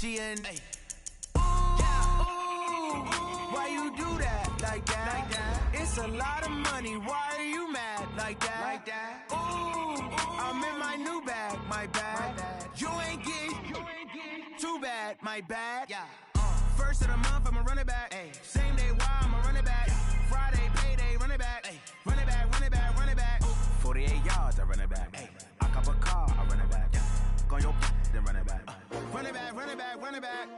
She in. Ooh, why you do that like that? It's a lot of money. Why are you mad like that? Ooh, I'm in my new bag, my bag. You ain't getting too bad, my bad. First of the month, I'ma run it back. Same day, why I'ma run it back. Friday, payday, run it back. Run it back, run it back, run it back. 48 yards, I run it back. I cop a car, I run it back. Go your then run it back. Run it back, run it back, run it back.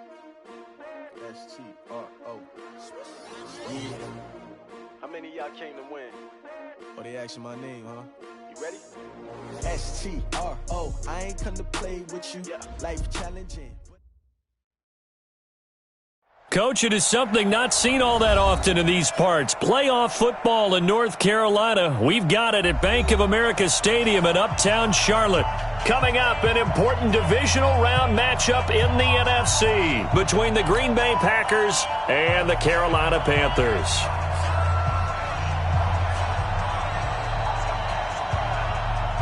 S-T-R-O. Yeah. How many of y'all came to win? Oh, they asking my name, huh? You ready? S-T-R-O. I ain't come to play with you. Life challenging. Coach, it is something not seen all that often in these parts. Playoff football in North Carolina. We've got it at Bank of America Stadium in Uptown Charlotte. Coming up, an important divisional round matchup in the NFC between the Green Bay Packers and the Carolina Panthers.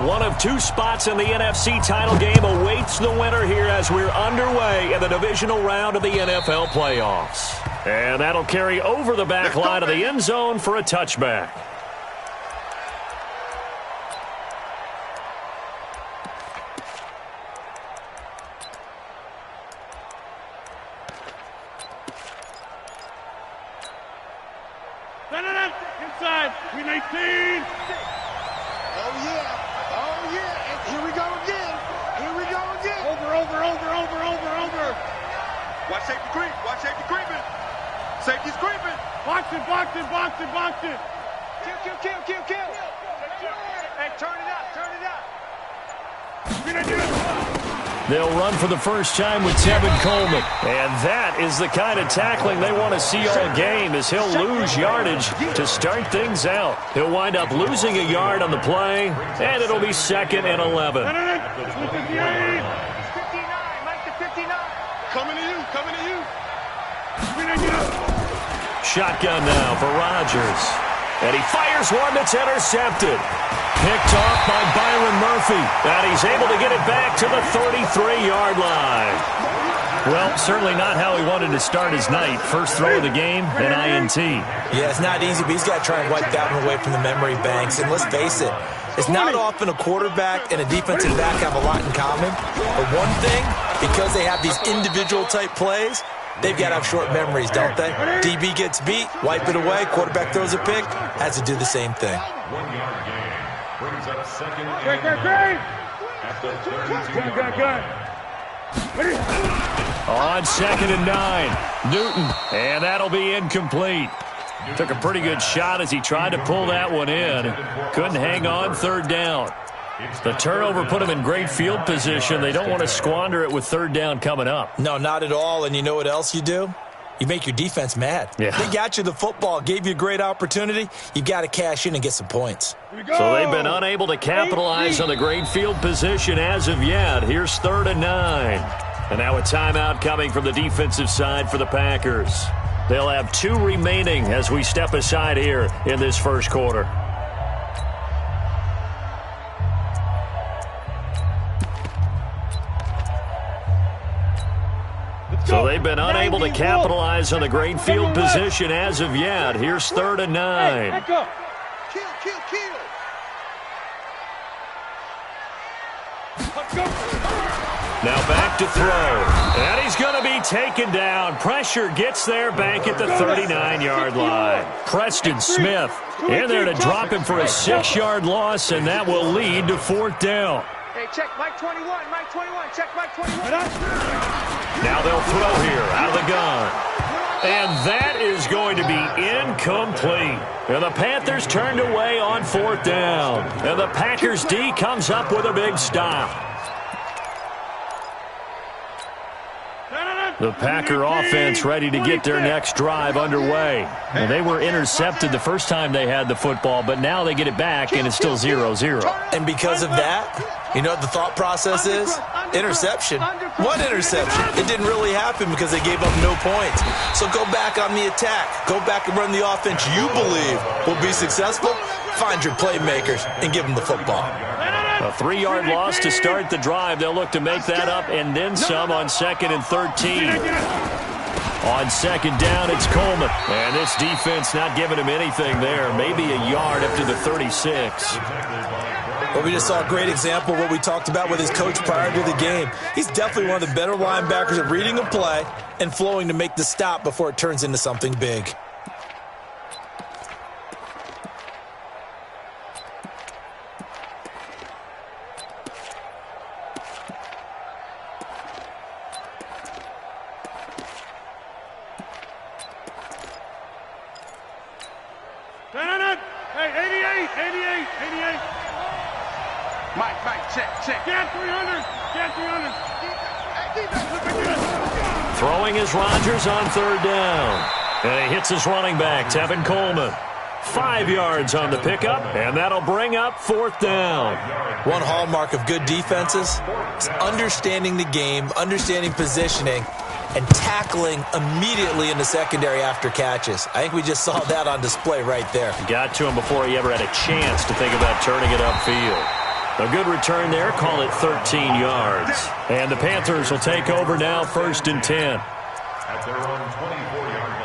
One of two spots in the NFC title game awaits the winner here as we're underway in the divisional round of the NFL playoffs. And that'll carry over the back line of the end zone for a touchback. Inside, we 19. Over. Watch safety creep. Watch safety creeping. Safety's creeping. Box it. Kill. Hey, turn it up. They'll run for the first time with Tevin Coleman. And that is the kind of tackling they want to see all game, as he'll lose yardage to start things out. He'll wind up losing a yard on the play, and it'll be 2nd and 11. Coming to you. Shotgun now for Rodgers. And he fires one that's intercepted. Picked off by Byron Murphy. And he's able to get it back to the 33-yard line. Well, certainly not how he wanted to start his night. First throw of the game, an INT. Yeah, it's not easy, but he's got to try and wipe that one away from the memory banks. And let's face it, it's not often a quarterback and a defensive back have a lot in common. But one thing, because they have these individual type plays, they've got to have short memories, don't they? DB gets beat, wipe it away, quarterback throws a pick, has to do the same thing. 1 yard gain. Brings up 2nd and 9. At the 32. On 2nd and 9, Newton, and that'll be incomplete. Took a pretty good shot as he tried to pull that one in. Couldn't hang on 3rd down. The turnover put him in great field position. They don't want to squander it with 3rd down coming up. No, not at all. And you know what else you do? You make your defense mad. Yeah. They got you the football, gave you a great opportunity. You got to cash in and get some points. So they've been unable to capitalize on the great field position as of yet. Here's 3rd and 9. And now a timeout coming from the defensive side for the Packers. They'll have 2 remaining as we step aside here in this first quarter. So they've been unable to capitalize on the great field position as of yet. Here's 3rd and 9. Kill. Now back to throw. And he's going to be taken down. Pressure gets there back at the 39-yard line. Preston Smith in there to drop him for a 6-yard loss, and that will lead to 4th down. Hey, check Mike 21. Check Mike 21. Now they'll throw here out of the gun. And that is going to be incomplete. And the Panthers turned away on 4th down. And the Packers D comes up with a big stop. The Packer offense ready to get their next drive underway. And they were intercepted the first time they had the football, but now they get it back, and it's still 0-0. And because of that, you know what the thought process is? Interception. What interception? It didn't really happen because they gave up no points. So go back on the attack. Go back and run the offense you believe will be successful. Find your playmakers and give them the football. A 3-yard loss to start the drive. They'll look to make that up and then some on 2nd and 13. On 2nd down, it's Coleman. And this defense not giving him anything there. Maybe a yard up to the 36. Well, we just saw a great example of what we talked about with his coach prior to the game. He's definitely one of the better linebackers at reading a play and flowing to make the stop before it turns into something big. Throwing is Rodgers on 3rd down. And he hits his running back, Tevin Coleman. 5 yards on the pickup, and that'll bring up 4th down. One hallmark of good defenses is understanding the game, understanding positioning, and tackling immediately in the secondary after catches. I think we just saw that on display right there. Got to him before he ever had a chance to think about turning it upfield. A good return there, call it 13 yards. And the Panthers will take over now, 1st and 10. At their own 24-yard line.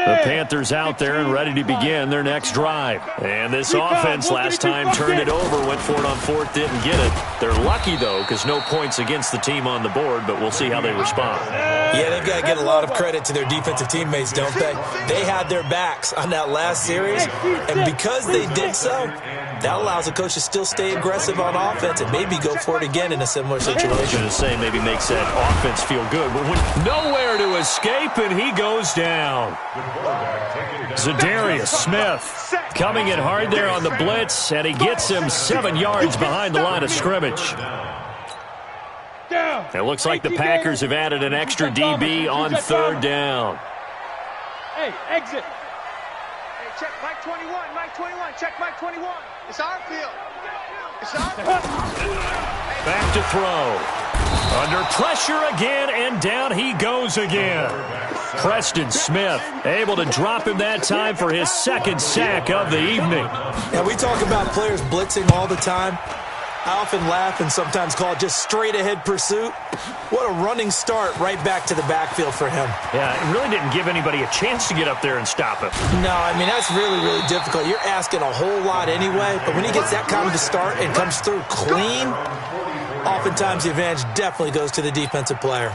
The Panthers out there and ready to begin their next drive. And this offense last time turned it over, went for it on 4th, didn't get it. They're lucky, though, because no points against the team on the board, but we'll see how they respond. Yeah, they've got to get a lot of credit to their defensive teammates, don't they? They had their backs on that last series, and because they did so, that allows the coach to still stay aggressive on offense and maybe go for it again in a similar situation. I was going to say maybe makes that offense feel good, but nowhere to escape, and he goes down. Zadarius Smith coming in hard there on the blitz, and he gets him 7 yards behind the line of scrimmage. It looks like the Packers have added an extra DB on 3rd down. Hey, exit. Hey, check Mike 21, Mike 21, check Mike 21. It's our field. It's our field. Back to throw. Under pressure again, and down he goes again. Preston Smith able to drop him that time for his 2nd sack of the evening. Yeah, we talk about players blitzing all the time. I often laugh and sometimes call it just straight-ahead pursuit. What a running start right back to the backfield for him. Yeah, it really didn't give anybody a chance to get up there and stop him. No, I mean, that's really, really difficult. You're asking a whole lot anyway, but when he gets that kind of a start and comes through clean, oftentimes the advantage definitely goes to the defensive player.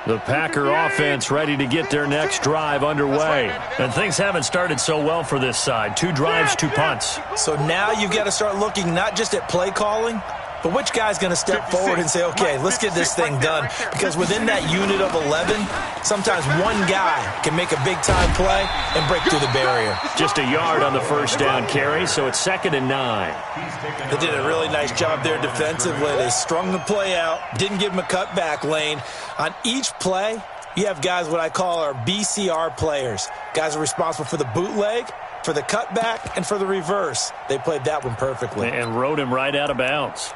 The Packer offense ready to get their next drive underway. And things haven't started so well for this side. 2 drives, 2 punts. So now you've got to start looking not just at play calling, but which guy's going to step forward and say, okay, let's get this thing done. Because within that unit of 11, sometimes one guy can make a big-time play and break through the barrier. Just a yard on the 1st down carry, so it's 2nd and 9. They did a really nice job there defensively. They strung the play out, didn't give him a cutback lane. On each play, you have guys what I call our BCR players. Guys are responsible for the bootleg, for the cutback, and for the reverse. They played that one perfectly. And rode him right out of bounds.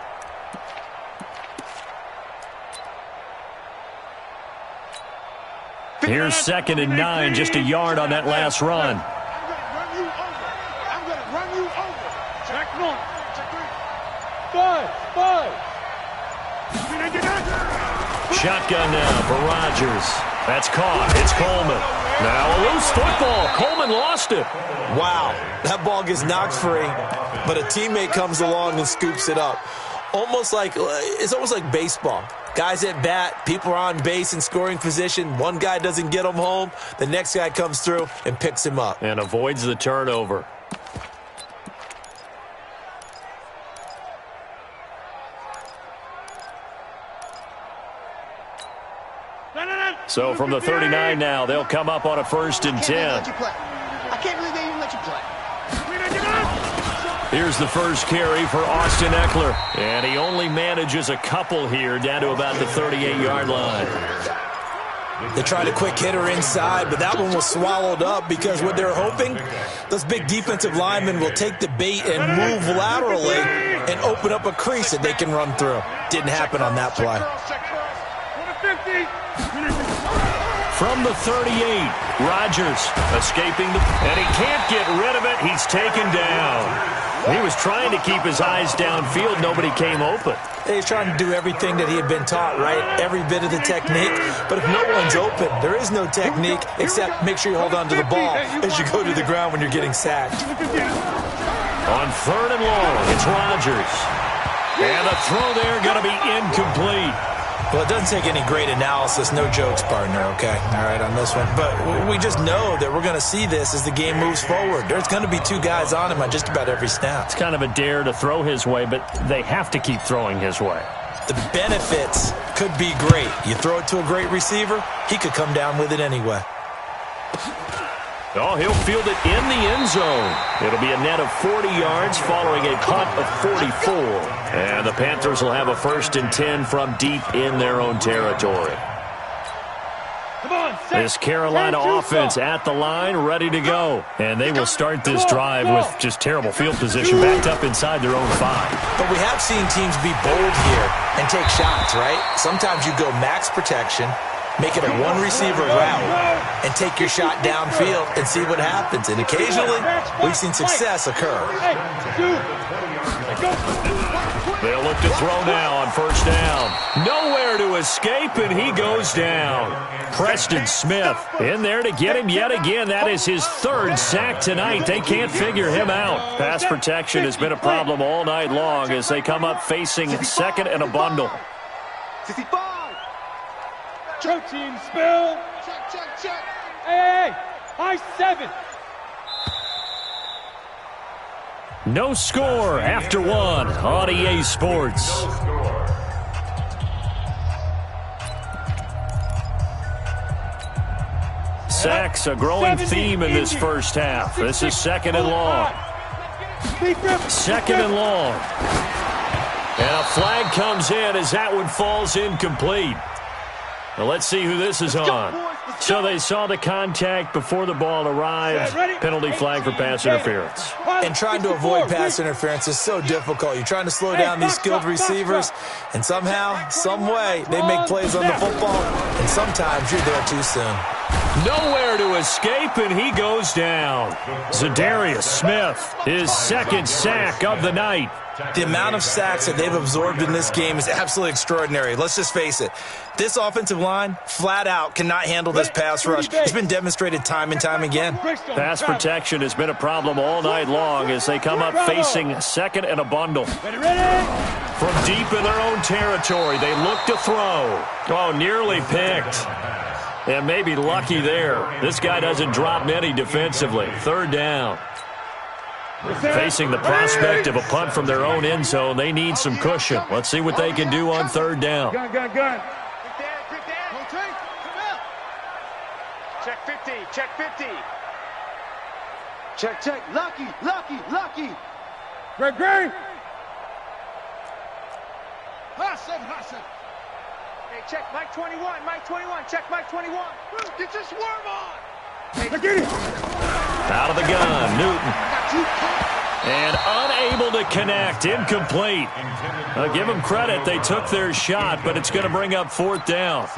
Here's 2nd and 9, just a yard on that last run. I'm going to run you over. Check 1. Check 5. Shotgun now for Rodgers. That's caught. It's Coleman. Now a loose football. Coleman lost it. Wow, that ball gets knocked free, but a teammate comes along and scoops it up. It's almost like baseball. Guys at bat, people are on base in scoring position. One guy doesn't get him home. The next guy comes through and picks him up. And avoids the turnover. So from the 39 now, they'll come up on a 1st and 10. I can't believe they even let you play. Here's the first carry for Austin Eckler. And he only manages a couple here down to about the 38-yard line. They tried a quick hitter inside, but that one was swallowed up because what they're hoping, those big defensive linemen will take the bait and move laterally and open up a crease that they can run through. Didn't happen on that play. From the 38, Rodgers escaping and he can't get rid of it. He's taken down. He was trying to keep his eyes downfield. Nobody came open. He's trying to do everything that he had been taught, right? Every bit of the technique. But if no one's open, there is no technique except make sure you hold on to the ball as you go to the ground when you're getting sacked. On 3rd and long, it's Rodgers. And the throw there going to be incomplete. Well, it doesn't take any great analysis. No jokes, partner, okay? All right, on this one. But we just know that we're going to see this as the game moves forward. There's going to be 2 guys on him on just about every snap. It's kind of a dare to throw his way, but they have to keep throwing his way. The benefits could be great. You throw it to a great receiver, he could come down with it anyway. Oh, he'll field it in the end zone. It'll be a net of 40 yards following a punt of 44. And the Panthers will have a 1st and 10 from deep in their own territory. This Carolina offense at the line, ready to go. And they will start this drive with just terrible field position, backed up inside their own 5. But we have seen teams be bold here and take shots, right? Sometimes you go max protection, make it a 1-receiver route, and take your shot downfield and see what happens. And occasionally, we've seen success occur. They'll look to throw now on 1st down. Nowhere to escape, and he goes down. Preston Smith in there to get him yet again. That is his 3rd sack tonight. They can't figure him out. Pass protection has been a problem all night long as they come up facing 2nd and a bundle. 65. Check, team, spill. Check. Hey, high 7. No score after 1 on EA Sports. Sacks, a growing theme in this first half. This is 2nd and long. 2nd and long. And a flag comes in as that one falls incomplete. Now let's see who this is on. So they saw the contact before the ball arrived. Penalty flag for pass interference. And trying to avoid pass interference is so difficult. You're trying to slow down these skilled receivers, and somehow, some way, they make plays on the football, and sometimes you're there too soon. Nowhere to escape, and he goes down. Zadarius Smith, his 2nd sack of the night. The amount of sacks that they've absorbed in this game is absolutely extraordinary. Let's just face it. This offensive line, flat out, cannot handle this pass rush. It's been demonstrated time and time again. Pass protection has been a problem all night long as they come up facing 2nd and a bundle. From deep in their own territory, they look to throw. Oh, nearly picked. And maybe lucky there. This guy doesn't drop many defensively. 3rd down. Facing the prospect of a punt from their own end zone, they need some cushion. Let's see what they can do on 3rd down. Gun. Check 50. Check. Lucky. Great. Hassan. Hey, check Mike 21. Check Mike 21. Get your swarm on. Out of the gun, Newton. And unable to connect, incomplete. Give them credit, they took their shot, but it's going to bring up 4th down.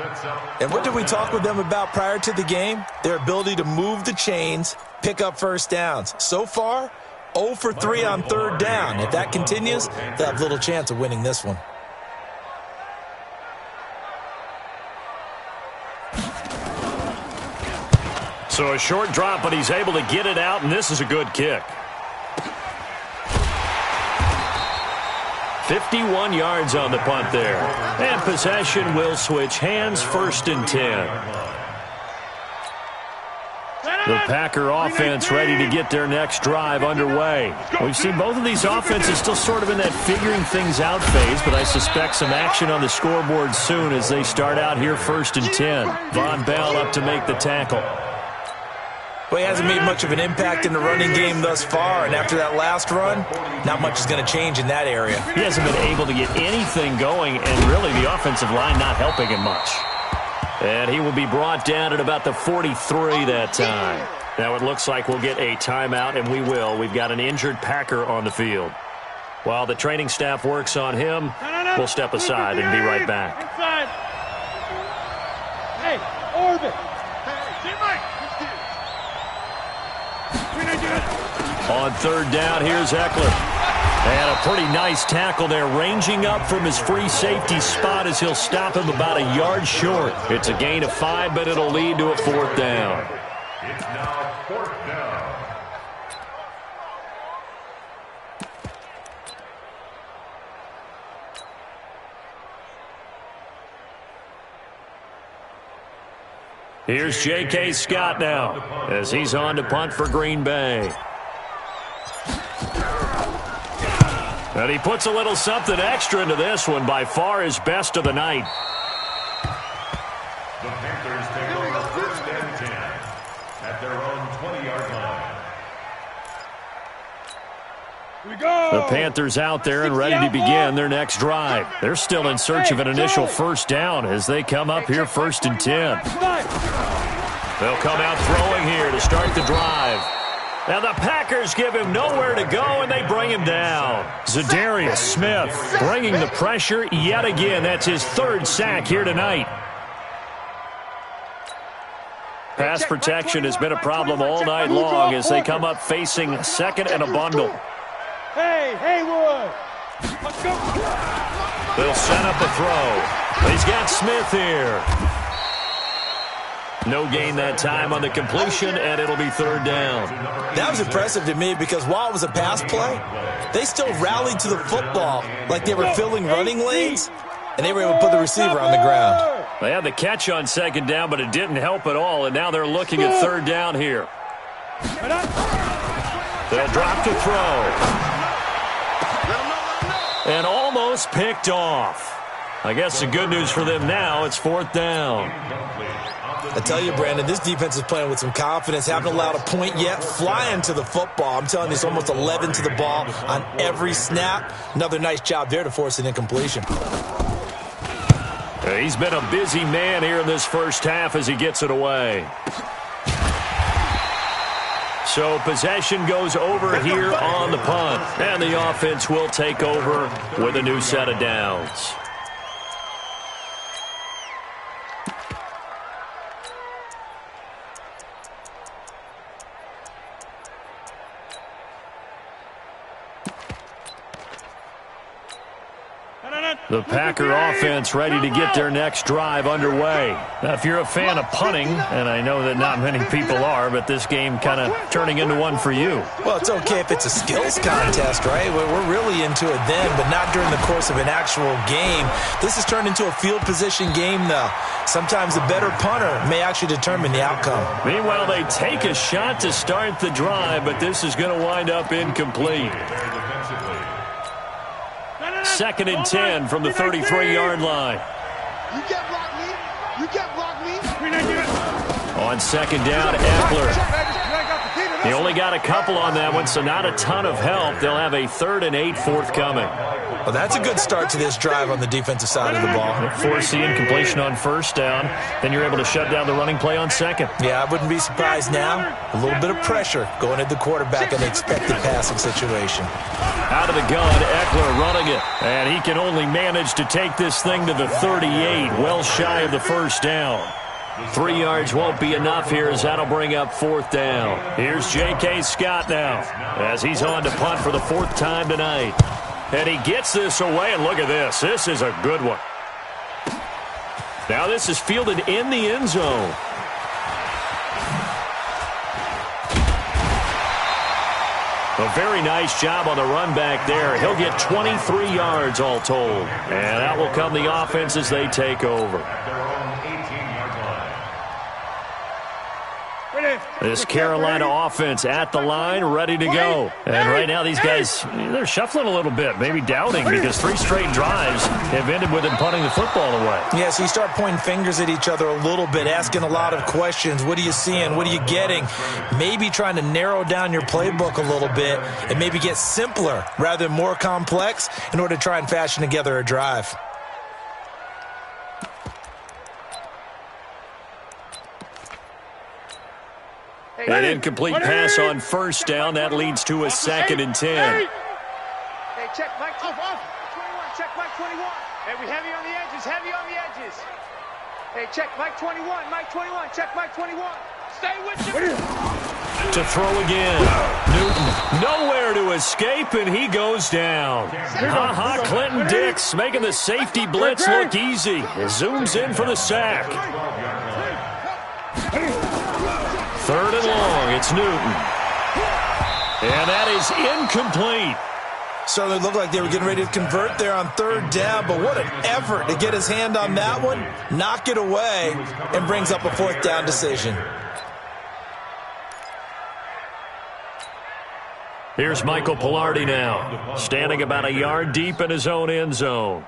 And what did we talk with them about prior to the game? Their ability to move the chains, pick up 1st downs. So far, 0 for 3 on 3rd down. If that continues, they'll have little chance of winning this one. So a short drop, but he's able to get it out, and this is a good kick. 51 yards on the punt there. And possession will switch hands, 1st and 10. The Packer offense ready to get their next drive underway. We've seen both of these offenses still sort of in that figuring things out phase, but I suspect some action on the scoreboard soon as they start out here 1st and 10. Von Bell up to make the tackle. Well, he hasn't made much of an impact in the running game thus far, and after that last run, not much is going to change in that area. He hasn't been able to get anything going, and really the offensive line not helping him much. And he will be brought down at about the 43 that time. Now it looks like we'll get a timeout, and we will. We've got an injured Packer on the field. While the training staff works on him, we'll step aside and be right back. Inside. Hey, orbit. On third down, here's Eckler. And a pretty nice tackle there, ranging up from his free safety spot as he'll stop him about a yard short. It's a gain of 5, but it'll lead to a fourth down. It's now fourth down. Here's J.K. Scott now as he's on to punt for Green Bay. And he puts a little something extra into this one, by far his best of the night. The Panthers take over first and 10 at their own 20-yard line. We go. The Panthers out there and ready to begin their next drive. They're still in search of an initial first down as they come up here first and 10. They'll come out throwing here to start the drive. Now the Packers give him nowhere to go, and they bring him down. Zadarius Smith bringing the pressure yet again. That's his third sack here tonight. Pass protection has been a problem all night long as they come up facing second and a bundle. Hey, Haywood. Let's go. They'll set up a throw. He's got Smith here. No gain that time on the completion, and it'll be third down. That was impressive to me because while it was a pass play, they still rallied to the football like they were filling running lanes, and they were able to put the receiver on the ground. They had the catch on second down, but it didn't help at all, and now they're looking at third down here. They'll drop to throw. And almost picked off. I guess the good news for them now, it's fourth down. I tell you, Brandon, this defense is playing with some confidence. Haven't allowed a point yet. Flying to the football. I'm telling you, it's almost 11 to the ball on every snap. Another nice job there to force an incompletion. He's been a busy man here in this first half as he gets it away. So possession goes over here on the punt. And the offense will take over with a new set of downs. The Packer offense ready to get their next drive underway. Now, if you're a fan of punting, and I know that not many people are, but this game kind of turning into one for you. Well, it's okay if it's a skills contest, right? We're really into it then, but not during the course of an actual game. This has turned into a field position game, though. Sometimes the better punter may actually determine the outcome. Meanwhile, they take a shot to start the drive, but this is going to wind up incomplete. Second and 10 from the 33-yard line. You can't block me. You can't block me. On second down, Eckler. He only got a couple on that one, so not a ton of help. They'll have a 3rd and 8 forthcoming. Well, that's a good start to this drive on the defensive side of the ball. Force the incompletion on first down. Then you're able to shut down the running play on second. Yeah, I wouldn't be surprised now. A little bit of pressure going at the quarterback in the expected passing situation. Out of the gun, Eckler running it. And he can only manage to take this thing to the 38, well shy of the first down. 3 yards won't be enough here as that'll bring up fourth down. Here's J.K. Scott now as he's on to punt for the 4th time tonight. And he gets this away, and look at this. This is a good one. Now this is fielded in the end zone. A very nice job on the run back there. He'll get 23 yards all told. And that will come the offense as they take over. This Carolina offense at the line, ready to go. And right now these guys, they're shuffling a little bit, maybe doubting, because 3 straight drives have ended with them punting the football away. Yeah, so you start pointing fingers at each other a little bit, asking a lot of questions. What are you seeing? What are you getting? Maybe trying to narrow down your playbook a little bit and maybe get simpler rather than more complex in order to try and fashion together a drive. An incomplete pass on first down. That leads to a 2nd and 10. Hey, check Mike 21. Check Mike 21. Hey, we heavy on the edges. Heavy on the edges. Hey, check Mike 21. Mike 21. Check Mike 21. Stay with you. To throw again. Newton nowhere to escape, and he goes down. Clinton Dix making the safety blitz look easy. Zooms in for the sack. 3rd and long. It's Newton. And that is incomplete. Certainly looked like they were getting ready to convert there on 3rd down, but what an effort to get his hand on that one, knock it away, and brings up a 4th down decision. Here's Michael Pilardi now, standing about a yard deep in his own end zone.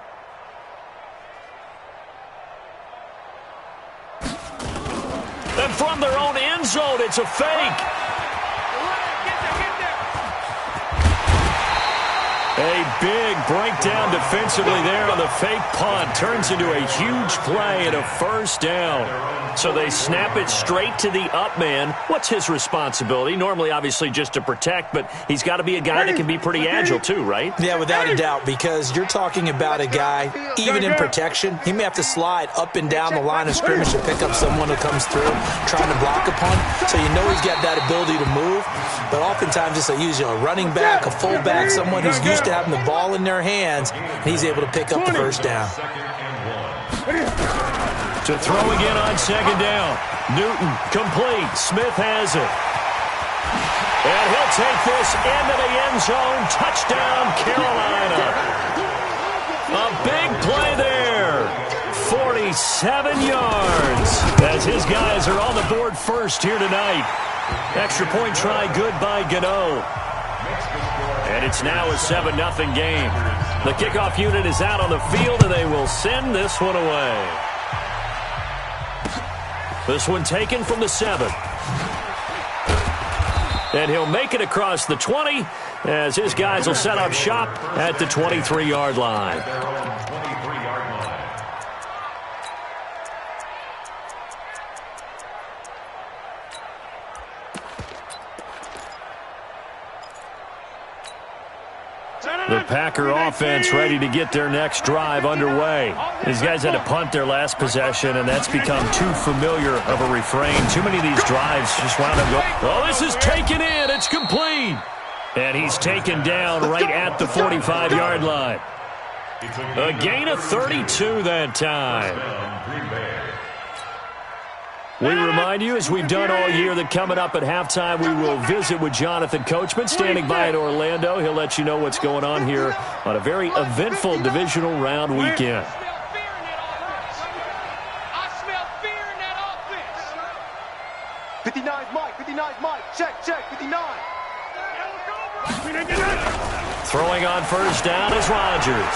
And from their own end zone, it's a fake. A big breakdown defensively there on the fake punt. Turns into a huge play and a 1st down. So they snap it straight to the up man. What's his responsibility? Normally, obviously, just to protect, but he's got to be a guy that can be pretty agile too, right? Yeah, without a doubt, because you're talking about a guy, even in protection, he may have to slide up and down the line of scrimmage to pick up someone who comes through trying to block a punt. So you know he's got that ability to move, but oftentimes it's a running back, a fullback, someone who's used to having the ball in their hands, and he's able to pick up the 1st down. To throw again on 2nd down. Newton complete. Smith has it. And he'll take this into the end zone. Touchdown, Carolina. A big play there. 47 yards. As his guys are on the board first here tonight. Extra point try good by Gano. And it's now a 7-0 game. The kickoff unit is out on the field, and they will send this one away. This one taken from the 7. And he'll make it across the 20 as his guys will set up shop at the 23-yard line. The Packer offense ready to get their next drive underway. These guys had to punt their last possession, and that's become too familiar of a refrain. Too many of these drives just wound up going, oh, this is taken in. It's complete. And he's taken down right at the 45-yard line. A gain of 32 that time. We remind you, as we've done all year, that coming up at halftime, we will visit with Jonathan Coachman, standing by in Orlando. He'll let you know what's going on here on a very eventful divisional round weekend. I smell fear in that offense. 59's Mike. 59's Mike. Check. 59. Throwing on 1st down is Rodgers.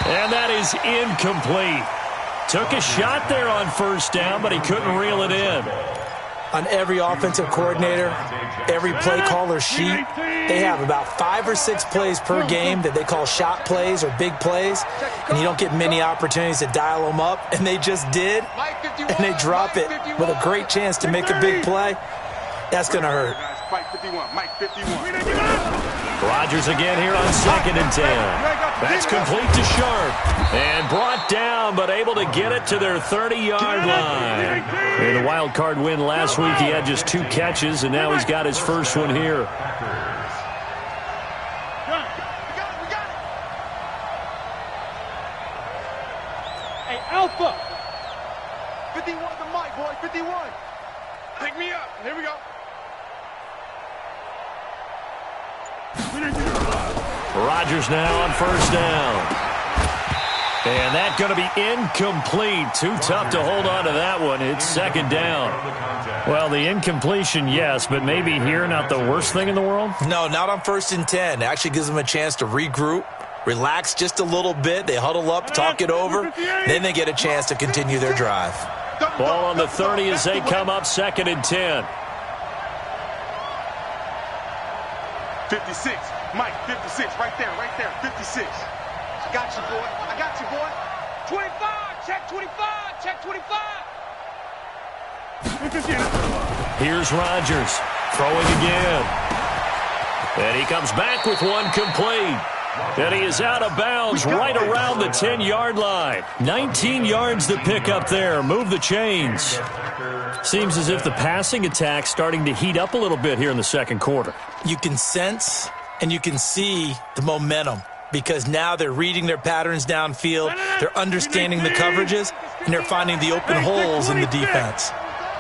And that is incomplete. Took a shot there on 1st down, but he couldn't reel it in. On every offensive coordinator, every play caller sheet, they have about 5 or 6 plays per game that they call shot plays or big plays, and you don't get many opportunities to dial them up, and they just did, and they drop it with a great chance to make a big play. That's going to hurt. Mike 51. Mike 51. Rodgers again here on 2nd and 10. That's complete to Sharp. And brought down, but able to get it to their 30-yard line. In the wild card win last week, he had just 2 catches, and now he's got his first one here. Hey, Alpha. 51 to Mike, boy. 51. Pick me up. Here we go. Rodgers now on 1st down. And that's going to be incomplete. Too tough to hold on to that one. It's 2nd down. Well, the incompletion, yes, but maybe here not the worst thing in the world? No, not on 1st and 10. It actually gives them a chance to regroup, relax just a little bit. They huddle up, talk it over. Then they get a chance to continue their drive. Ball on the 30 as they come up 2nd and 10. 56. Mike, 56. Right there. 56. I got you, boy. 25. Check 25. Here's Rodgers throwing again. And he comes back with one complete. And he is out of bounds right around the 10-yard line. 19 yards to pick up there. Move the chains. Seems as if the passing attack's starting to heat up a little bit here in the second quarter. You can sense and you can see the momentum because now they're reading their patterns downfield, they're understanding the coverages, and they're finding the open holes in the defense.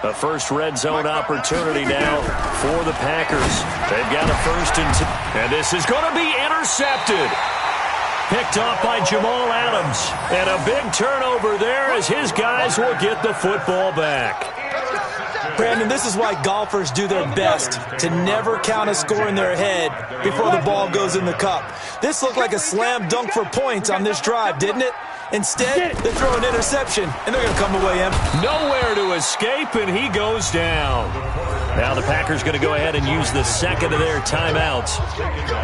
A first red zone opportunity now for the Packers. They've got a 1st and 2. And this is going to be intercepted. Picked off by Jamal Adams. And a big turnover there as his guys will get the football back. Brandon, this is why golfers do their best to never count a score in their head before the ball goes in the cup. This looked like a slam dunk for points on this drive, didn't it? Instead, they throw an interception, and they're going to come away empty. Nowhere to escape, and he goes down. Now the Packers going to go ahead and use the second of their timeouts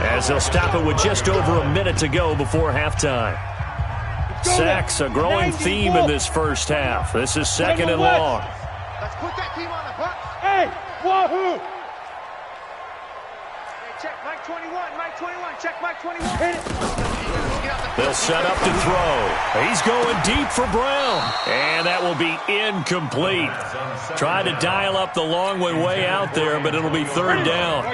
as they'll stop it with just over a minute to go before halftime. Sacks, a growing theme in this first half. This is 2nd and long. Let's put that team on the box. Hey, wahoo! Hey, check Mike 21, Mike 21, check Mike 21. They'll set up to throw. He's going deep for Brown. And that will be incomplete. Tried to dial up the long way out there, but it'll be 3rd down.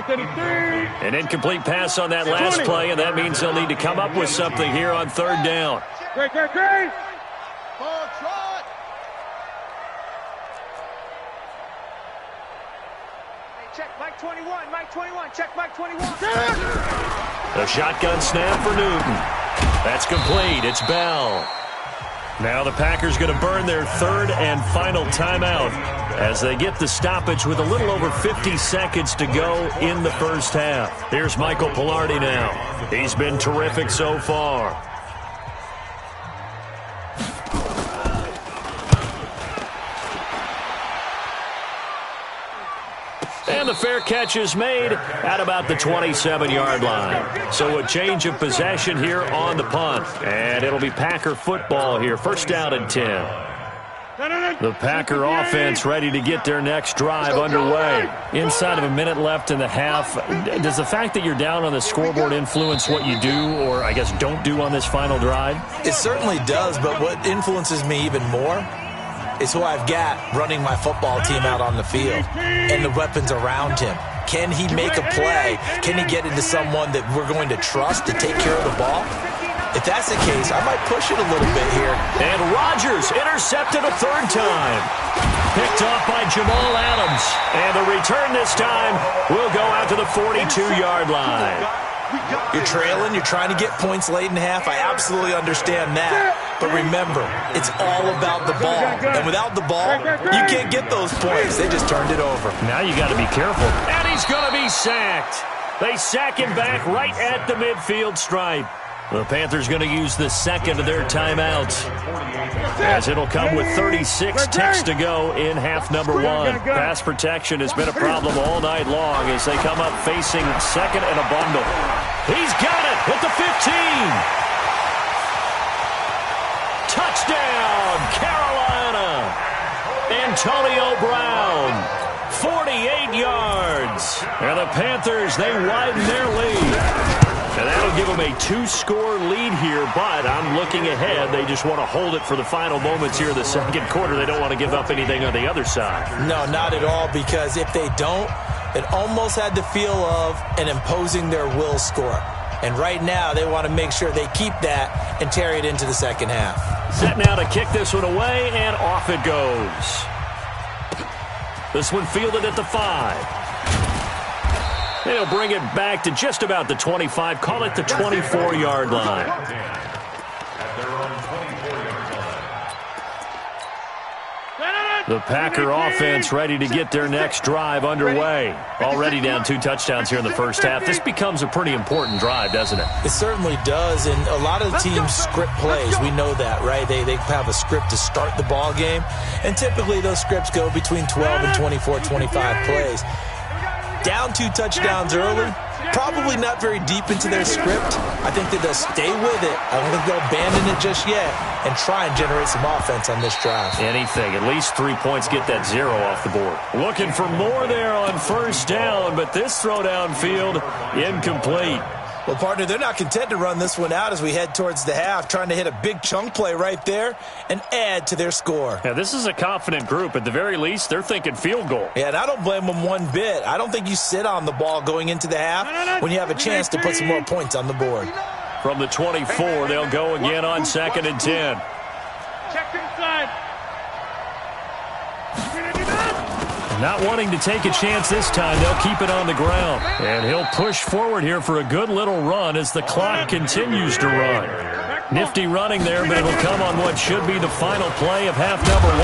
An incomplete pass on that last play, and that means they'll need to come up with something here on 3rd down. Great. Check Mike 21, Mike 21, check Mike 21. The shotgun snap for Newton. That's complete. It's Bell. Now the Packers going to burn their 3rd and final timeout as they get the stoppage with a little over 50 seconds to go in the first half. Here's Michael Pilardi now. He's been terrific so far. And the fair catch is made at about the 27-yard line. So a change of possession here on the punt. And it'll be Packer football here. 1st down and 10. The Packer offense ready to get their next drive underway. Inside of a minute left in the half. Does the fact that you're down on the scoreboard influence what you do or, I guess, don't do on this final drive? It certainly does, but what influences me even more is who I've got running my football team out on the field and the weapons around him. Can he make a play? Can he get into someone that we're going to trust to take care of the ball? If that's the case, I might push it a little bit here. And Rodgers intercepted a 3rd time. Picked off by Jamal Adams. And the return this time will go out to the 42-yard line. You're trailing, you're trying to get points late in half. I absolutely understand that. But remember, it's all about the ball. And without the ball, you can't get those points. They just turned it over. Now you got to be careful. And he's going to be sacked. They sack him back right at the midfield stripe. The Panthers going to use the 2nd of their timeouts as it'll come with 36 ticks to go in half number 1. Pass protection has been a problem all night long as they come up facing 2nd and a bundle. He's got it at the 15. Touchdown, Carolina. Antonio Brown, 48 yards. And the Panthers, they widen their lead. And that'll give them a 2-score lead here, but I'm looking ahead. They just want to hold it for the final moments here in the second quarter. They don't want to give up anything on the other side. No, not at all, because if they don't, it almost had the feel of an imposing their will score. And right now, they want to make sure they keep that and carry it into the second half. Set now to kick this one away, and off it goes. This one fielded at the 5. They'll bring it back to just about the 25, call it the 24-yard line. The Packer offense ready to get their next drive underway. Already down 2 touchdowns here in the first half. This becomes a pretty important drive, doesn't it? It certainly does, and a lot of the teams script plays. We know that, right? They have a script to start the ball game, and typically those scripts go between 12 and 24, 25 plays. Down 2 touchdowns early. Probably not very deep into their script. I think that they'll stay with it. I don't think they'll abandon it just yet and try and generate some offense on this drive. Anything. At least 3 points, get that 0 off the board. Looking for more there on first down, but this throw downfield incomplete. Well, partner, they're not content to run this one out as we head towards the half, trying to hit a big chunk play right there and add to their score. Yeah, this is a confident group. At the very least, they're thinking field goal. Yeah, and I don't blame them one bit. I don't think you sit on the ball going into the half when you have a chance to put some more points on the board. From the 24, they'll go again on 2nd and 10. Check inside. Not wanting to take a chance this time, they'll keep it on the ground. And he'll push forward here for a good little run as the clock continues to run. Nifty running there, but it'll come on what should be the final play of half number 1.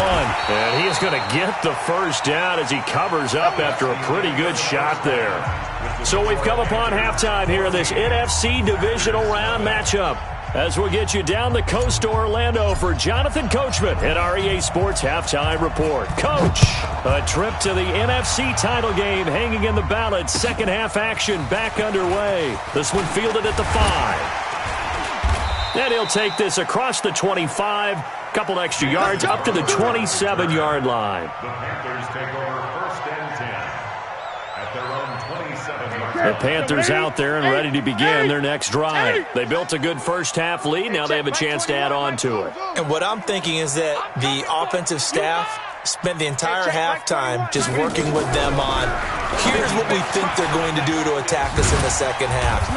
And he is going to get the first down as he covers up after a pretty good shot there. So we've come upon halftime here in this NFC Divisional Round matchup. As we'll get you down the coast to Orlando for Jonathan Coachman at our EA Sports Halftime Report. Coach, a trip to the NFC title game hanging in the balance. Second half action back underway. This one fielded at the 5. And he'll take this across the 25. Couple extra yards up to the 27-yard line. The Panthers take over 1st and 10 at their own 27-yard line. The Panthers out there and ready to begin their next drive. They built a good first half lead. Now they have a chance to add on to it. And what I'm thinking is that the offensive staff spent the entire halftime just working with them on, here's what we think they're going to do to attack us in the second half.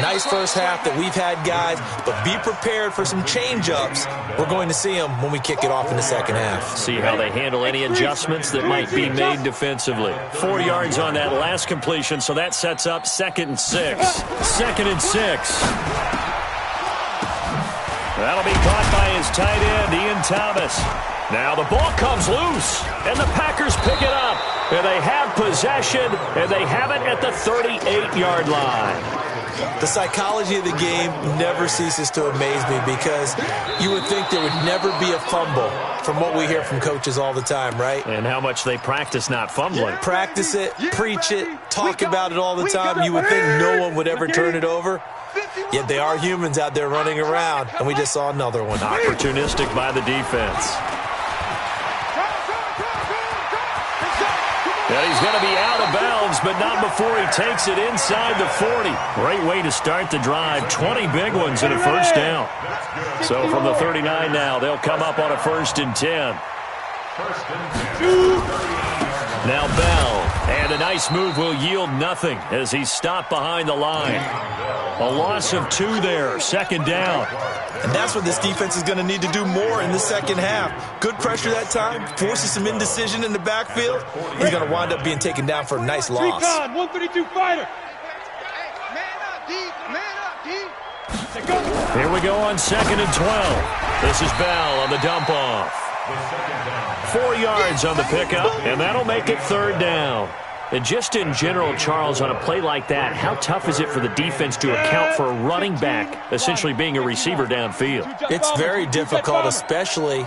Nice first half that we've had, guys, but be prepared for some change-ups. We're going to see them when we kick it off in the second half. See how they handle any adjustments that might be made defensively. 4 yards on that last completion, so that sets up 2nd and 6. 2nd and 6. That'll be caught by his tight end, Ian Thomas. Now the ball comes loose, and the Packers pick it up. And they have possession, and they have it at the 38-yard line. The psychology of the game never ceases to amaze me because you would think there would never be a fumble from what we hear from coaches all the time, right? And how much they practice not fumbling. Practice it, preach it, talk about it all the time. You would think no one would ever turn it over. Yet they are humans out there running around, and we just saw another one. Opportunistic by the defense. And he's going to be out of bounds, but not before he takes it inside the 40. Great way to start the drive. 20 big ones and a first down. So from the 39 now, they'll come up on a 1st and 10. Now Bell, and a nice move will yield nothing as he's stopped behind the line. A loss of 2 there, 2nd down. And that's what this defense is going to need to do more in the second half. Good pressure that time, forces some indecision in the backfield. He's going to wind up being taken down for a nice loss. 132 fighter. Here we go on 2nd and 12. This is Bell on the dump off. 4 yards on the pickup, and that'll make it 3rd down. And just in general, Charles, on a play like that, how tough is it for the defense to account for a running back essentially being a receiver downfield? It's very difficult, especially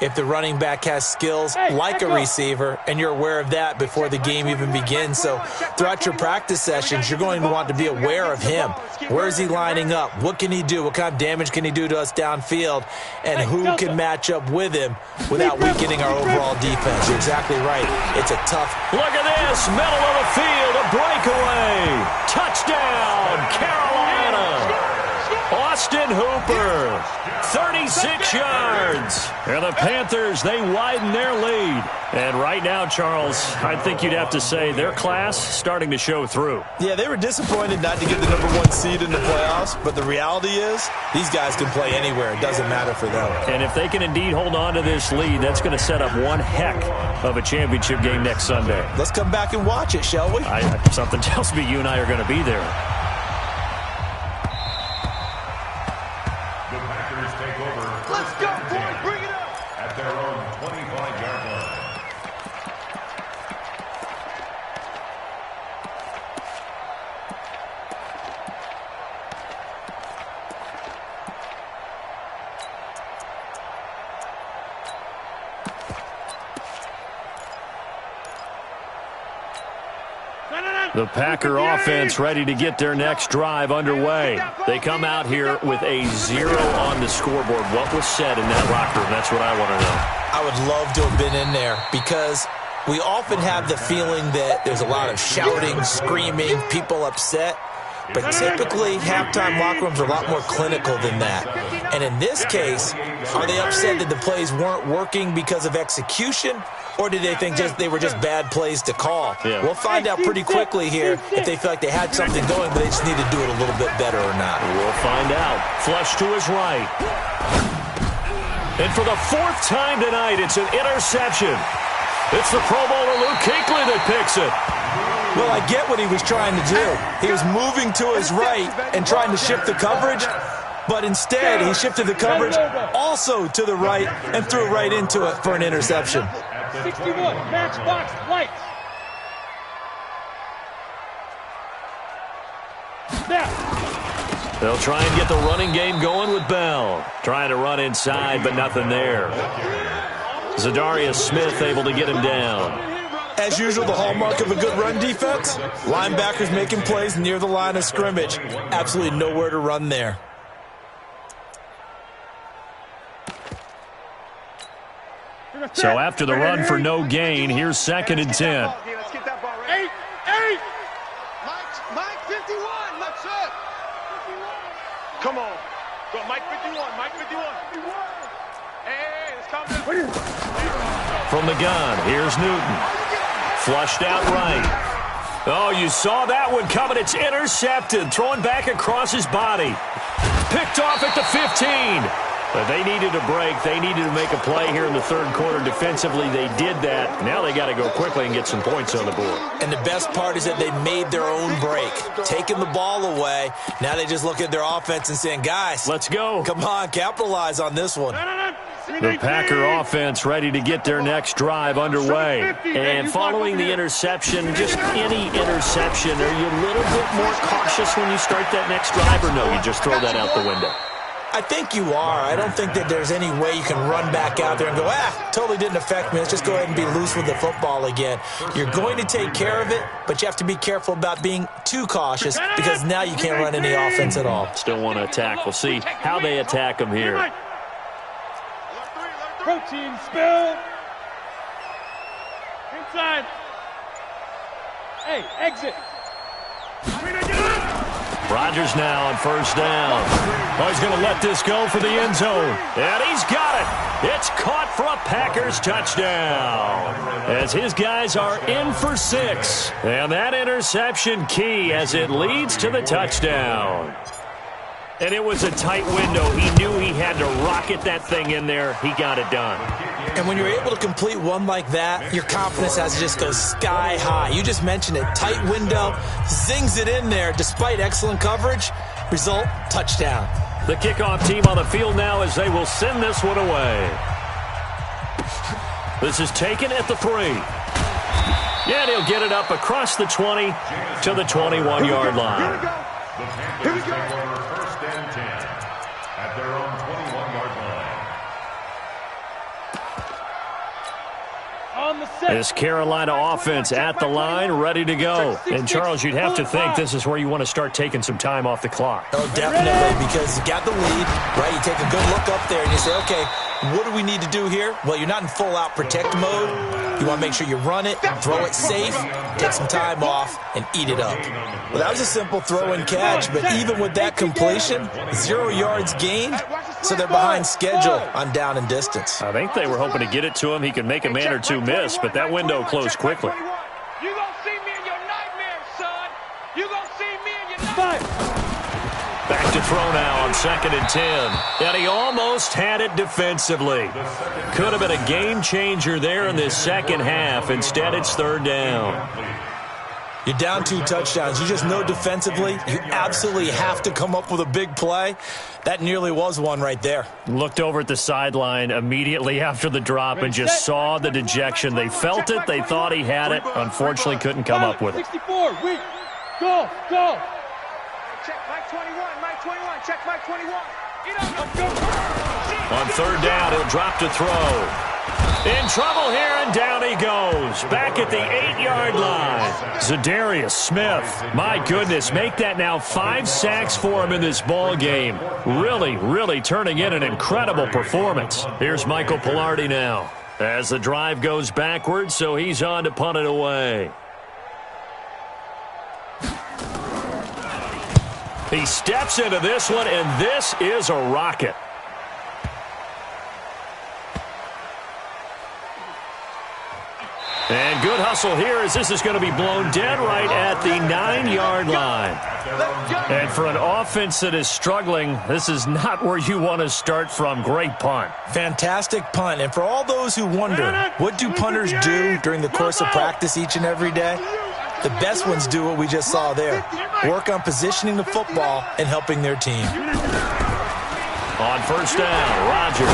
if the running back has skills like a receiver, and you're aware of that before the game even begins. So throughout your practice sessions, you're going to want to be aware of him. Where is he lining up? What can he do? What kind of damage can he do to us downfield? And who can match up with him without weakening our overall defense? You're exactly right. It's a tough... Look at this. Middle of the field. A breakaway. Touchdown, Carolina. Austin Hooper, 36 yards. And the Panthers, they widen their lead. And right now, Charles, I think you'd have to say their class starting to show through. Yeah, they were disappointed not to get the #1 seed in the playoffs, but the reality is these guys can play anywhere. It doesn't matter for them. And if they can indeed hold on to this lead, that's going to set up one heck of a championship game next Sunday. Let's come back and watch it, shall we? Something tells me you and I are going to be there. The Packer offense ready to get their next drive underway. They come out here with a 0 on the scoreboard. What was said in that locker room? That's what I want to know. I would love to have been in there because we often have the feeling that there's a lot of shouting, screaming, people upset. But typically, halftime locker rooms are a lot more clinical than that. And in this case, are they upset that the plays weren't working because of execution? Or did they think they were just bad plays to call? Yeah. We'll find out pretty quickly here if they feel like they had something going, but they just need to do it a little bit better or not. We'll find out. Flush to his right. And for the 4th time tonight, it's an interception. It's the Pro Bowler Luke Kuechly that picks it. Well, I get what he was trying to do. He was moving to his right and trying to shift the coverage, but instead he shifted the coverage also to the right and threw right into it for an interception. 61, matchbox lights. Snap. They'll try and get the running game going with Bell. Trying to run inside, but nothing there. Zadarius Smith able to get him down. As usual, the hallmark of a good run defense, linebackers making plays near the line of scrimmage. Absolutely nowhere to run there. So after the run for no gain, here's 2nd and 10. Let's get that ball right. 8. Mike 51. That's it. Come on. Go, Mike 51. Mike 51. Hey, let's calm down. From the gun, here's Newton. Flushed out right. Oh, you saw that one coming. It's intercepted. Thrown back across his body. Picked off at the 15. But they needed a break. They needed to make a play here in the 3rd quarter. Defensively, they did that. Now they got to go quickly and get some points on the board. And the best part is that they made their own break. Taking the ball away. Now they just look at their offense and saying, guys, let's go. Come on, capitalize on this one. The Packer offense ready to get their next drive underway. And following the interception, just any interception, are you a little bit more cautious when you start that next drive, or no, you just throw that out the window? I think you are. I don't think that there's any way you can run back out there and go, totally didn't affect me. Let's just go ahead and be loose with the football again. You're going to take care of it, but you have to be careful about being too cautious because now you can't run any offense at all. Still want to attack. We'll see how they attack them here. Protein spill. Inside. Hey, exit. Rodgers now on 1st down. Oh, he's going to let this go for the end zone. And he's got it. It's caught for a Packers touchdown. As his guys are in for 6. And that interception key as it leads to the touchdown. And it was a tight window. He knew he had to rocket that thing in there. He got it done. And when you're able to complete one like that, your confidence has to just go sky high. You just mentioned it. Tight window, zings it in there despite excellent coverage. Result, touchdown. The kickoff team on the field now as they will send this one away. This is taken at the 3. Yeah, he'll get it up across the 20 to the 21-yard line. Here we go. 1st and 10 at their own 21-yard line. On the set. This Carolina offense at the line, ready to go. And, Charles, you'd have to think this is where you want to start taking some time off the clock. Oh, definitely, because you got the lead, right? You take a good look up there and you say, okay, what do we need to do here? Well, you're not in full-out protect mode. You want to make sure you run it, throw it safe, take some time off, and eat it up. Well, that was a simple throw and catch, but even with that completion, 0 yards gained, so they're behind schedule on down and distance. I think they were hoping to get it to him. He could make a man or two miss, but that window closed quickly. You gonna see me in your nightmares, son. You gonna see me in your nightmares. Back to throw now on 2nd and 10. And he almost had it defensively. Could have been a game changer there in this second half. Instead, it's 3rd down. You're down 2 touchdowns. You just know defensively you absolutely have to come up with a big play. That nearly was one right there. Looked over at the sideline immediately after the drop and just saw the dejection. They felt it. They thought he had it. Unfortunately, couldn't come up with it. 64, weak. Go, go. Check Mike 21, Mike 21, check Mike 21. On 3rd down, he'll drop to throw. In trouble here, and down he goes. Back at the 8-yard line. Zadarius Smith. My goodness, make that now 5 sacks for him in this ball game. Really, really turning in an incredible performance. Here's Michael Pilardi now. As the drive goes backwards, so he's on to punt it away. He steps into this one, and this is a rocket. And good hustle here as this is going to be blown dead right at the 9-yard line. And for an offense that is struggling, this is not where you want to start from. Great punt. Fantastic punt. And for all those who wonder, what do punters do during the course of practice each and every day? The best ones do what we just saw there. Work on positioning the football and helping their team. On first down, Rodgers.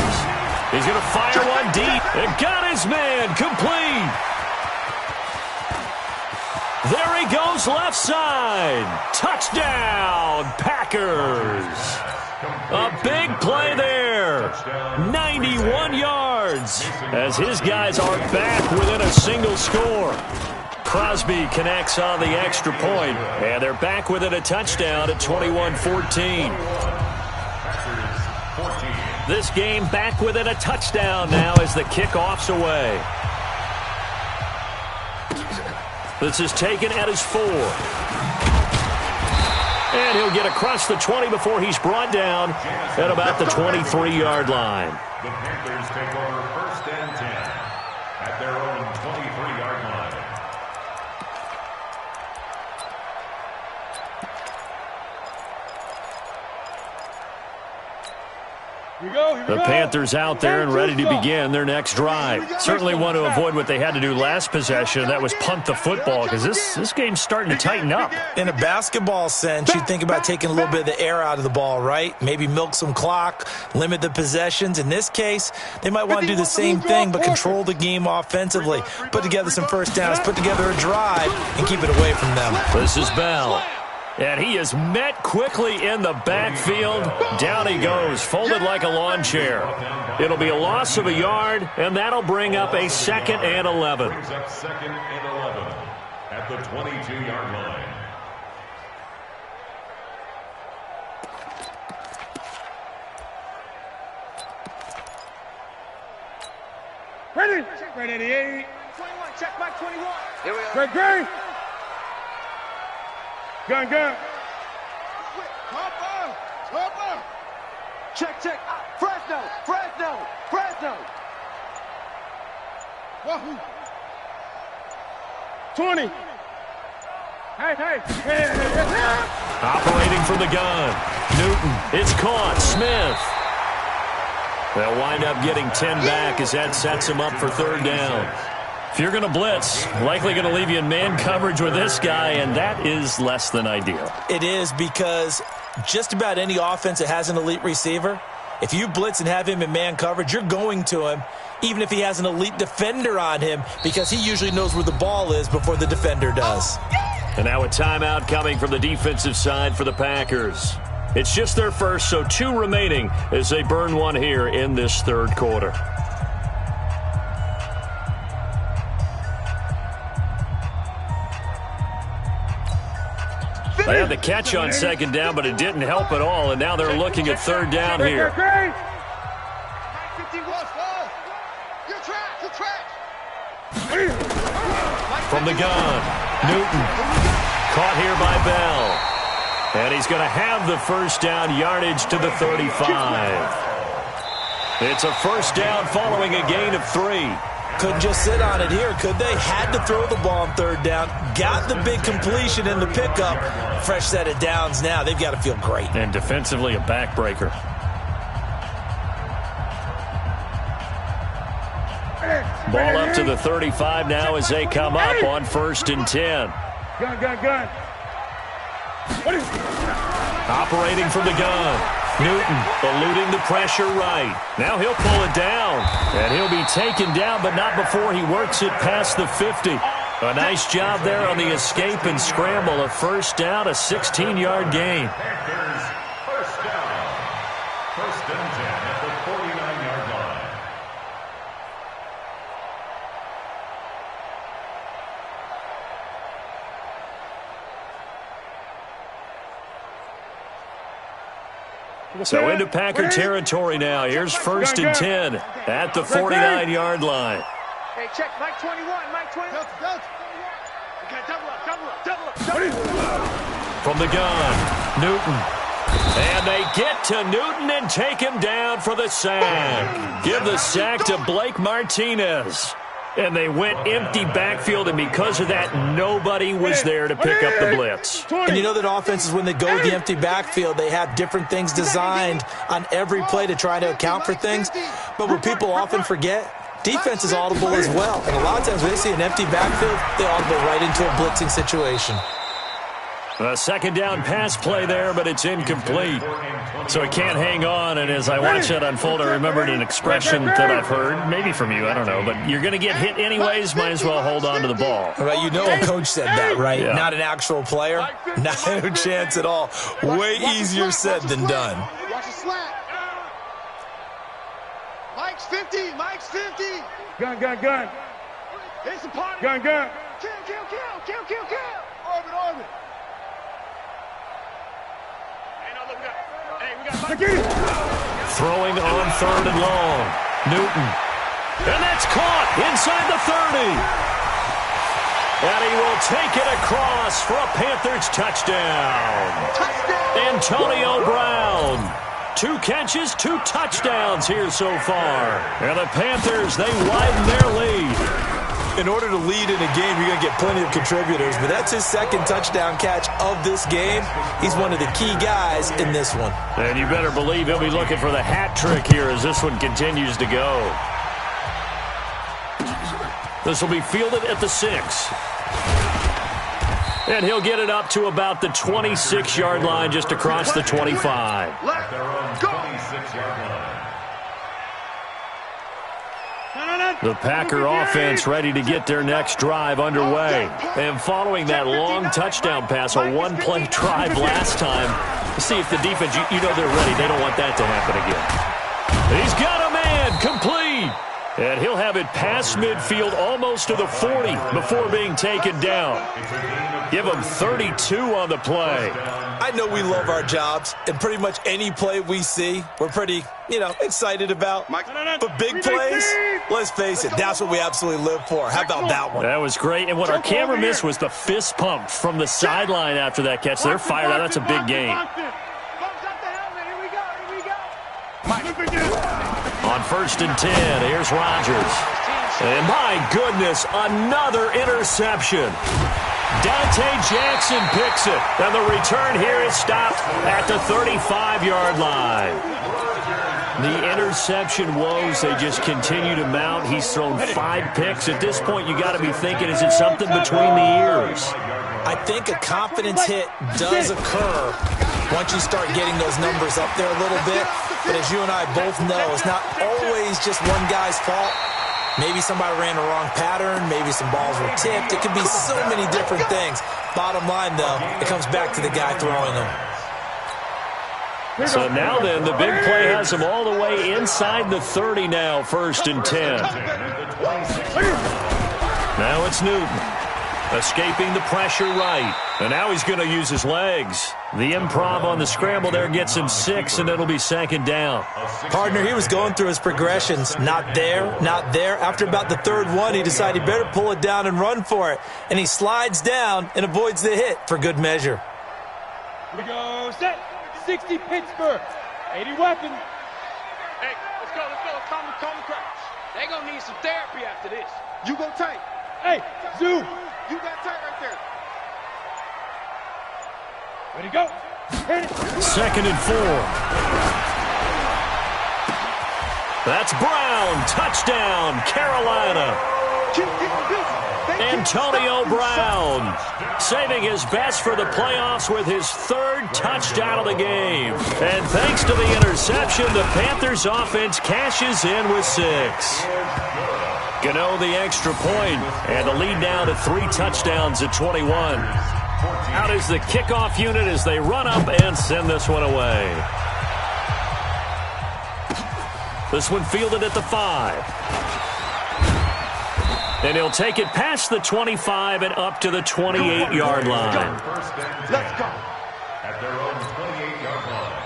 He's going to fire one deep. And got his man complete. There he goes, left side. Touchdown, Packers. A big play there. 91 yards as his guys are back within a single score. Crosby connects on the extra point, and they're back within a touchdown at 21-14. This game back within a touchdown now as the kickoff's away. This is taken at his 4. And he'll get across the 20 before he's brought down at about the 23-yard line. The Panthers take over first and 10 at their own 23-yard line. The Panthers out there and ready to begin their next drive. Certainly want to avoid what they had to do last possession. That was punt the football because this game's starting to tighten up. In a basketball sense, you think about taking a little bit of the air out of the ball, right? Maybe milk some clock, limit the possessions. In this case, they might want to do the same thing but control the game offensively. Put together some first downs, put together a drive, and keep it away from them. This is Bell. And he is met quickly in the backfield. Down he goes, folded like a lawn chair. It'll be a loss of a yard, and that'll bring up a 2nd and 11. Brings up 2nd and 11 at the 22-yard line. Ready? Ready, 88. 21, check Mike 21. Here we are. Great. Gun. Check. Fresno. Wahoo. 20. Hey. Operating from the gun. Newton. It's caught. Smith. They'll wind up getting 10 back as that sets them up for 3rd down. If you're going to blitz, likely going to leave you in man coverage with this guy, and that is less than ideal. It is because just about any offense that has an elite receiver, if you blitz and have him in man coverage, you're going to him, even if he has an elite defender on him, because he usually knows where the ball is before the defender does. And now a timeout coming from the defensive side for the Packers. It's just their first, so 2 remaining as they burn one here in this 3rd quarter. They had the catch on 2nd down, but it didn't help at all, and now they're looking at 3rd down here. From the gun, Newton, caught here by Bell. And he's going to have the first down, yardage to the 35. It's a first down following a gain of 3. Couldn't just sit on it here, could they? Had to throw the ball on 3rd down. Got the big completion in the pickup. Fresh set of downs now. They've got to feel great. And defensively, a backbreaker. Ball up to the 35 now as they come up on 1st and 10. Gun. Operating from the gun. Newton eluding the pressure right. Now he'll pull it down. And he'll be taken down, but not before he works it past the 50. A nice job there on the escape and scramble. A first down, a 16-yard gain. Panthers first down. 1st and 10 at the 49-yard line. So into Packer territory now. Here's 1st and 10 at the 49-yard line. Hey, check Mike 21, Mike 21. Okay, double up. From the gun, Newton. And they get to Newton and take him down for the sack. Give the sack to Blake Martinez. And they went empty backfield, and because of that, nobody was there to pick up the blitz. And you know that offenses, when they go the empty backfield, they have different things designed on every play to try to account for things. But what people often forget, defense is audible as well. And a lot of times when they see an empty backfield, they audible right into a blitzing situation. A second down pass play there, but it's incomplete. So he can't hang on, and as I watch that unfold, I remembered an expression that I've heard, maybe from you, I don't know, but you're going to get hit anyways, might as well hold on to the ball. Right, you know a coach said that, right? Yeah. Not an actual player. No chance at all. Way easier said than done. Watch the slant. Mike's 50. Gun. It's a party. Gun. Kill. Orbit. Throwing on 3rd and long. Newton. And that's caught inside the 30. And he will take it across for a Panthers touchdown. Antonio Brown. 2 catches, 2 touchdowns here so far. And the Panthers, they widen their lead. In order to lead in a game, you're going to get plenty of contributors, but that's his 2nd touchdown catch of this game. He's one of the key guys in this one. And you better believe he'll be looking for the hat trick here as this one continues to go. This will be fielded at the 6. And he'll get it up to about the 26-yard line, just across the 25. Let's go. The Packer offense ready to get their next drive underway. And following that long touchdown pass, a one-play drive last time, see if the defense, you know they're ready. They don't want that to happen again. He's got a man, complete. And he'll have it past midfield almost to the 40 before being taken down. Give him 32 on the play. I know we love our jobs, and pretty much any play we see, we're pretty, excited about. But big plays, let's face it, that's what we absolutely live for. How about that one? That was great. And what our camera missed was the fist pump from the sideline after that catch. They're fired out. That's a big game. On 1st and 10, here's Rodgers. And my goodness, another interception. Dante Jackson picks it, and the return here is stopped at the 35-yard line. The interception woes, they just continue to mount. He's thrown 5 picks. At this point, you got to be thinking, is it something between the ears? I think a confidence hit does occur once you start getting those numbers up there a little bit. But as you and I both know, it's not always just one guy's fault. Maybe somebody ran the wrong pattern. Maybe some balls were tipped. It could be so many different things. Bottom line, though, it comes back to the guy throwing them. So now then, the big play has him all the way inside the 30 now, 1st and 10. Now it's Newton. Escaping the pressure right. And now he's going to use his legs. The improv on the scramble there gets him 6, and it'll be 2nd down. Partner, he was going through his progressions. Not there, not there. After about the 3rd one, he decided he better pull it down and run for it. And he slides down and avoids the hit for good measure. Here we go. Set. 60 Pittsburgh. 80 weapon. Hey, let's go. Calm the crowd. They're going to need some therapy after this. You go tight. Hey, zoom. You got tight right there. Ready to go. Hit it. 2nd and 4. That's Brown. Touchdown, Carolina. Antonio Brown saving his best for the playoffs with his 3rd touchdown of the game. And thanks to the interception, the Panthers offense cashes in with 6. Gano the extra point, and the lead now to 3 touchdowns at 21. Out is the kickoff unit as they run up and send this one away. This one fielded at the 5. And he'll take it past the 25 and up to the 28-yard line. Let's go. At their own 28-yard line.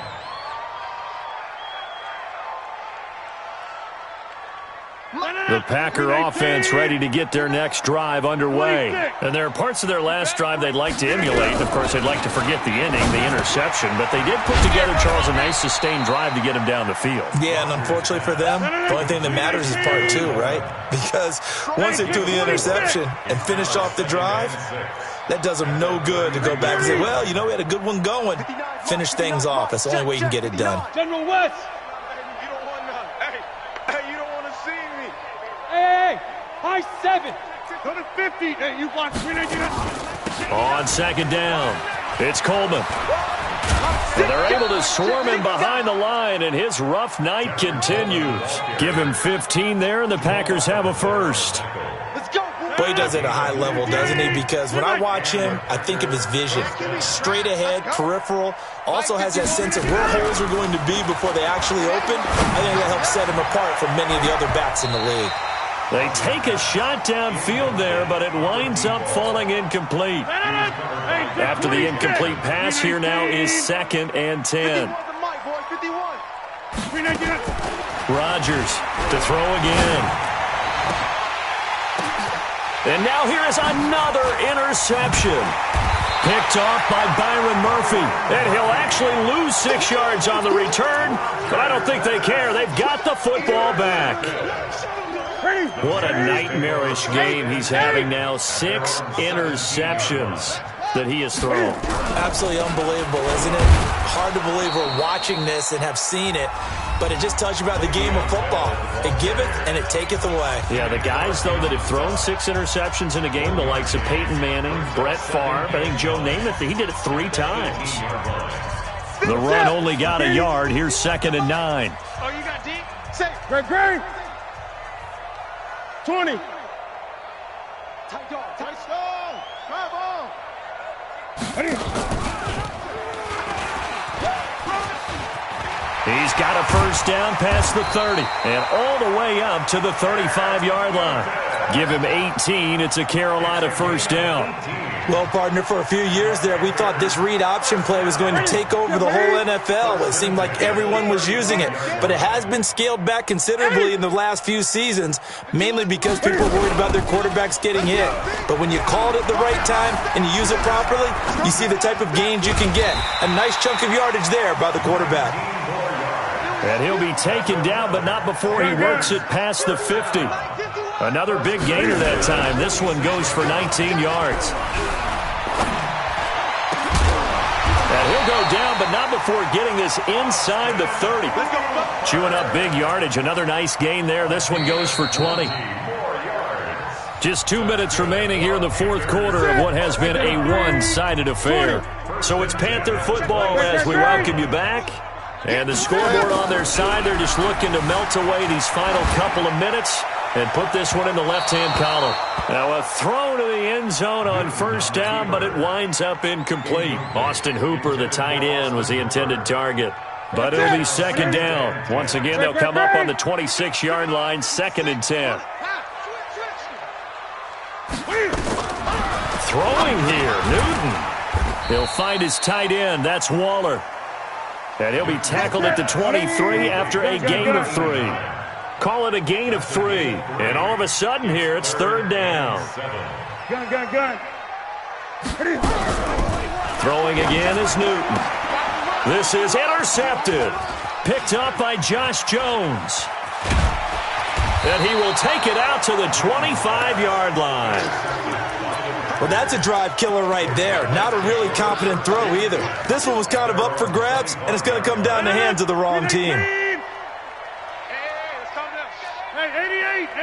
The Packer offense ready to get their next drive underway. And there are parts of their last drive they'd like to emulate. Of course, they'd like to forget the inning, the interception. But they did put together, Charles, a nice sustained drive to get them down the field. Yeah, and unfortunately for them, the only thing that matters is part two, right? Because once they threw the interception and finished off the drive, that does them no good to go back and say, well, you know, we had a good one going. Finish things off. That's the only way you can get it done. General West. Hey, high 7. Go to 50. Hey, you block 399. On second down, it's Coleman. And they're able to swarm him behind the line, and his rough night continues. Give him 15 there, and the Packers have a first. Let's go. But he does it at a high level, doesn't he? Because when I watch him, I think of his vision. Straight ahead, peripheral. Also has that sense of where holes are going to be before they actually open. I think that helps set him apart from many of the other backs in the league. They take a shot downfield there, but it winds up falling incomplete. After the incomplete pass, here now is 2nd and 10. Rodgers to throw again. And now here is another interception. Picked off by Byron Murphy. And he'll actually lose 6 yards on the return, but I don't think they care. They've got the football back. What a nightmarish game he's having now. 6 interceptions that he has thrown. Absolutely unbelievable, isn't it? Hard to believe we're watching this and have seen it, but it just tells you about the game of football. It giveth and it taketh away. Yeah, the guys, though, that have thrown 6 interceptions in a game, the likes of Peyton Manning, Brett Favre, I think Joe Namath, he did it 3 times. The run only got a yard. Here's 2nd and 9. Oh, you got deep? Say, Greg. 20. Tight dog. Tight stone. Drive on. He's got a first down past the 30 and all the way up to the 35-yard line. Give him 18. It's a Carolina first down. Well, partner, for a few years there, we thought this read option play was going to take over the whole NFL. It seemed like everyone was using it, but it has been scaled back considerably in the last few seasons, mainly because people are worried about their quarterbacks getting hit. But when you call it at the right time and you use it properly, you see the type of gains you can get. A nice chunk of yardage there by the quarterback. And he'll be taken down, but not before he works it past the 50. Another big gainer that time. This one goes for 19 yards. And he'll go down, but not before getting this inside the 30. Chewing up big yardage. Another nice gain there. This one goes for 20. Just 2 minutes remaining here in the fourth quarter of what has been a one-sided affair. So it's Panther football as we welcome you back. And the scoreboard on their side, they're just looking to melt away these final couple of minutes and put this one in the left-hand column. Now a throw to the end zone on first down, but it winds up incomplete. Austin Hooper, the tight end, was the intended target. But it'll be 2nd down. Once again, they'll come up on the 26-yard line, 2nd and 10. Throwing here, Newton. He'll find his tight end. That's Waller. And he'll be tackled at the 23 after a gain of 3. Call it a gain of 3. And all of a sudden here, it's 3rd down. Gun. Throwing again is Newton. This is intercepted. Picked up by Josh Jones. And he will take it out to the 25-yard line. Well, that's a drive killer right there. Not a really confident throw either. This one was kind of up for grabs, and it's going to come down the hands of the wrong team. Hey, let's calm down. Hey, 88.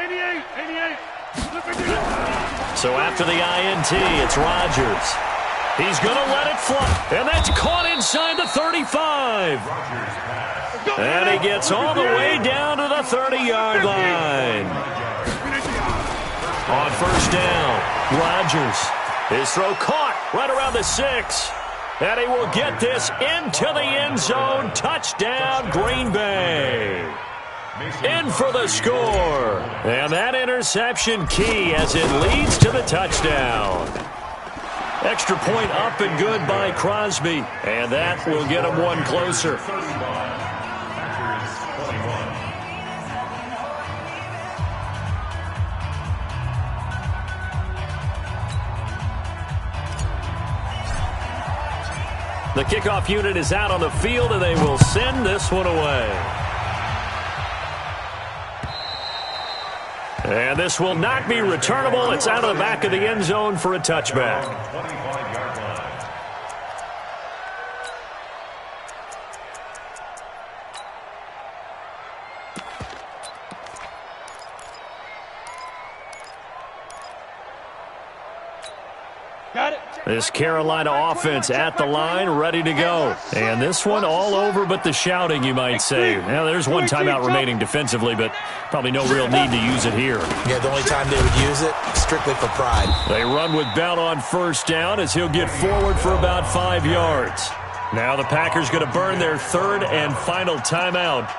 So after the INT, it's Rodgers. He's going to let it fly. And that's caught inside the 35. And he gets all the way down to the 30-yard line. On first down, Rodgers. His throw caught right around the 6. And he will get this into the end zone. Touchdown, Green Bay. In for the score. And that interception key as it leads to the touchdown. Extra point up and good by Crosby. And that will get him one closer. The kickoff unit is out on the field, and they will send this one away. And this will not be returnable. It's out of the back of the end zone for a touchback. 25-yard line. Got it. This Carolina offense at the line, ready to go. And this one all over but the shouting, you might say. Now, there's one timeout remaining defensively, but probably no real need to use it here. Yeah, the only time they would use it, strictly for pride. They run with Bell on first down as he'll get forward for about 5 yards. Now the Packers going to burn their third and final timeout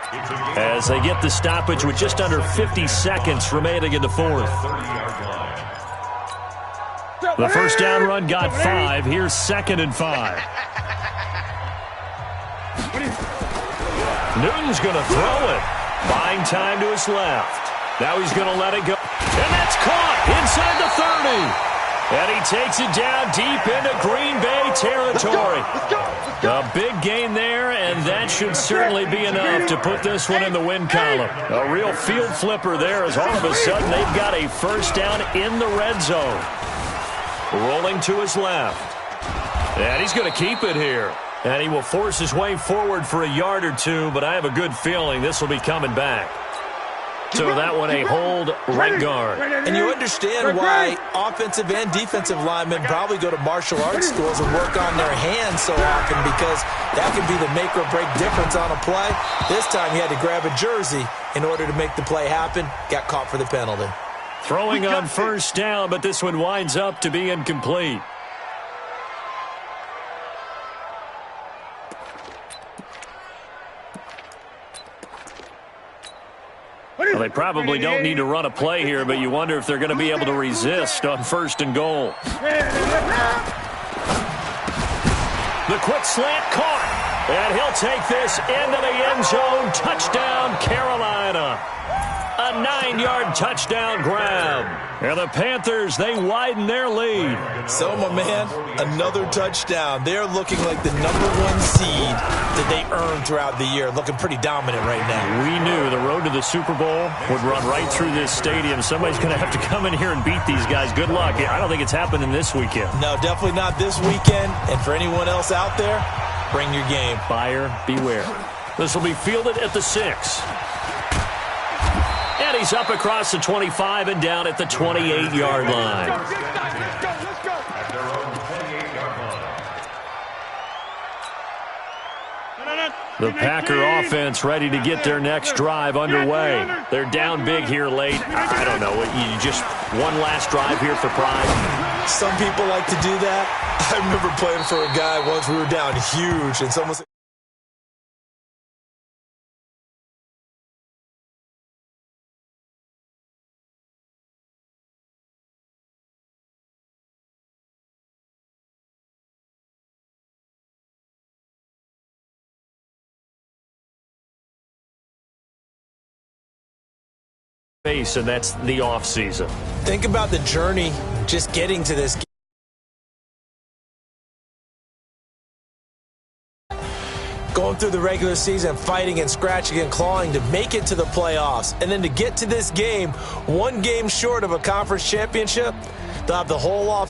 as they get the stoppage with just under 50 seconds remaining in the fourth. The first down run got 5. Here's 2nd and 5. Newton's going to throw it. Buying time to his left. Now he's going to let it go. And that's caught inside the 30. And he takes it down deep into Green Bay territory. A big gain there, and that should certainly be enough to put this one in the win column. A real field flipper there as all of a sudden they've got a first down in the red zone. Rolling to his left. And he's going to keep it here. And he will force his way forward for a yard or two, but I have a good feeling this will be coming back. So that one a hold right guard. And you understand why offensive and defensive linemen probably go to martial arts schools and work on their hands so often, because that can be the make or break difference on a play. This time he had to grab a jersey in order to make the play happen. Got caught for the penalty. Throwing on first down, but this one winds up to be incomplete. Well, they probably don't need to run a play here, but you wonder if they're going to be able to resist on 1st and goal. The quick slant caught, and he'll take this into the end zone. Touchdown, Carolina. A 9-yard touchdown grab. And the Panthers, they widen their lead. So, my man, another touchdown. They're looking like the #1 seed that they earned throughout the year. Looking pretty dominant right now. We knew the road to the Super Bowl would run right through this stadium. Somebody's going to have to come in here and beat these guys. Good luck. I don't think it's happening this weekend. No, definitely not this weekend. And for anyone else out there, bring your game. Buyer beware. This will be fielded at the 6. And he's up across the 25 and down at the 28-yard line. At their own 28-yard line. The Packer offense ready to get their next drive underway. They're down big here late. I don't know. You just one last drive here for pride. Some people like to do that. I remember playing for a guy once. We were down huge, and someone said, and that's the offseason. think about the journey just getting to this. Going through the regular season, fighting and scratching and clawing to make it to the playoffs. And then to get to this game, one game short of a conference championship, they'll have the whole off.